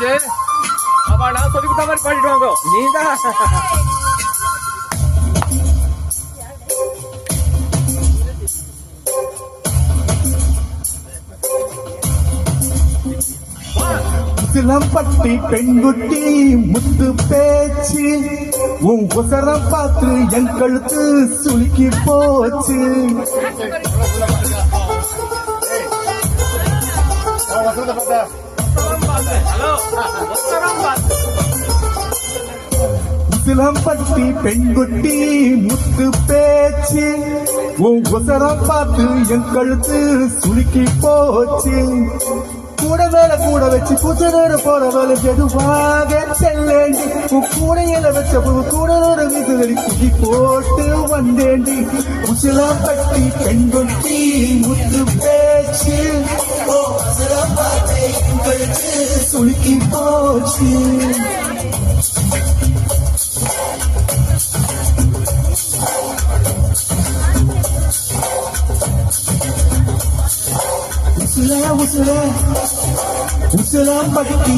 அப்பா நான் சொல்லி கொடுத்த மாதிரி பாடிட்டு வாங்க. நீதான் சிலம்பட்டி பெண்குட்டி முத்து பேச்சு உன் உசரம் பார்த்து என் கழுத்து சுளுக்கி போச்சு. சிலம்பட்டி பெண்குட்டி முத்து பேச்சு உன் உசரம் பார்த்து என் கழுத்து சுளுக்கி போச்சு. கூட வேலை கூட வச்சு புத்தனோட போறவளை எதுவாக செல்லேண்டி உன் கூடையில வச்ச கூடனோட வீசுதடி குடி போட்டு வந்தேண்டி. உசிலம்பட்டி பெண்குட்டி முத்து பேச்சு சுளுக்கி போச்சு. உசிலம்பட்டி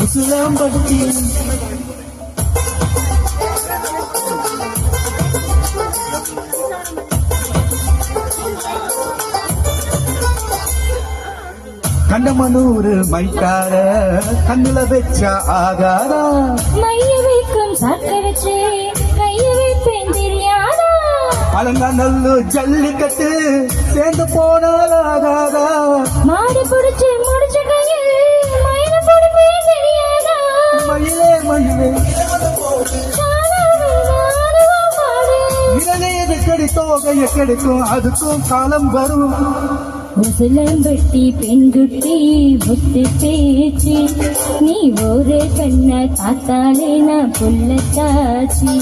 உசிலம்பட்டி கண்டமனூர் மைக்கார கண்ணுல வச்ச ஆகாரா மைய வைக்கும் சக்கரச்சு கைய வைப்பேன் தெரியாதா. அலங்காநல்லு ஜல்லிக்கட்டு சேர்ந்து போனாலாகாதா. மாடு புடிச்சு முடிச்ச கையில் மயில பொறுப்பேன் தெரியாதா. மயிலே மயிலே இளநீர் கிடைத்தோகைய கிடைக்கும் அதுக்கும் காலம் வரும். உசிலம்பட்டி பெண்குட்டி புத்து பேச்சு நீ ஒரு கண்ண காத்தாலே நான் புள்ளத்தாச்சி.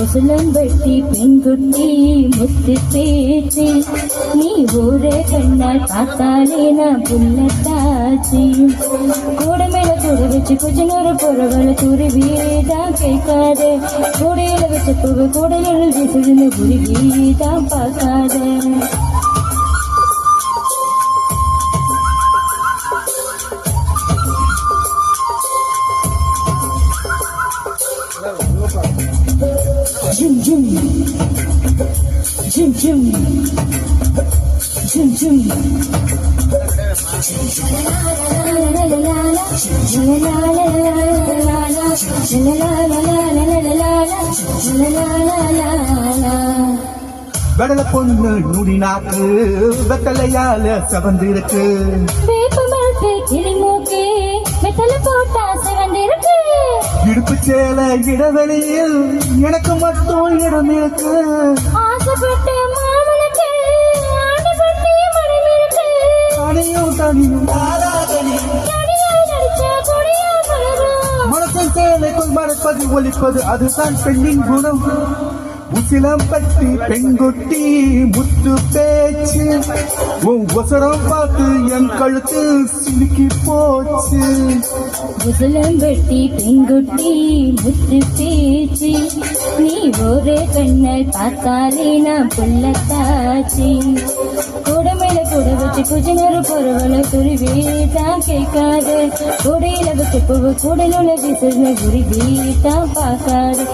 உசிலம்பட்டி பெண்குட்டி முத்து பேச்சு நீ ஒரு கண்ண காத்தாலே நான் புள்ளத்தாச்சி. கூட மேல கூட வச்சு கொஞ்ச நேரம் போறவளை துருவிதான் கேட்காத. கூடையில வச்ச பூவை கூடையில் வீசுதுன்னு குருவிதான் பார்க்காத. Jim Jim Jim Jim Jim Jim வெடல பொண்ணு நுடி நாக்கு வெத்தலையால செவந்திருக்கு. வேப்பமரத்து கிளிமூக்கு வெத்தலை போட்டா செவந்திருக்கு. இடுப்பு சேல இடவெளியில் எனக்கு மட்டும் இடம் இருக்கு. ஆசைப்பட்ட மாமனுக்கு ஆடிப்பட்டு மனம் இருக்கு. தனியும் தனியும் மனசின் சேலைக்குள் மறைப்பது ஒலிப்பது அதுதான் பெண்ணின் குணம். உசிலம்பட்டி பெண்குட்டி முத்து பேச்சு உன் உசரம் பார்த்து என் கழுத்து சிலுக்கி போச்சு. உசிலம்பட்டி பெண்குட்டி முத்து பேச்சு நீ ஒரு கண்ணை பார்த்தாலே நான் புள்ளத்தாச்சி. கூட மேல கூட வச்சு கொஞ்ச நேரம் போறவளை குருவிதான் கேட்காது. கூடையில வச்சு பூவு கூடலுள்ள வீசுன குருவிதான் பார்க்காது.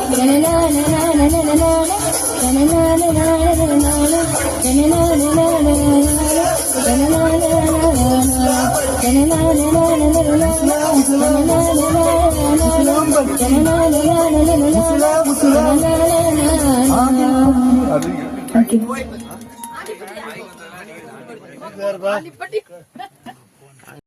அது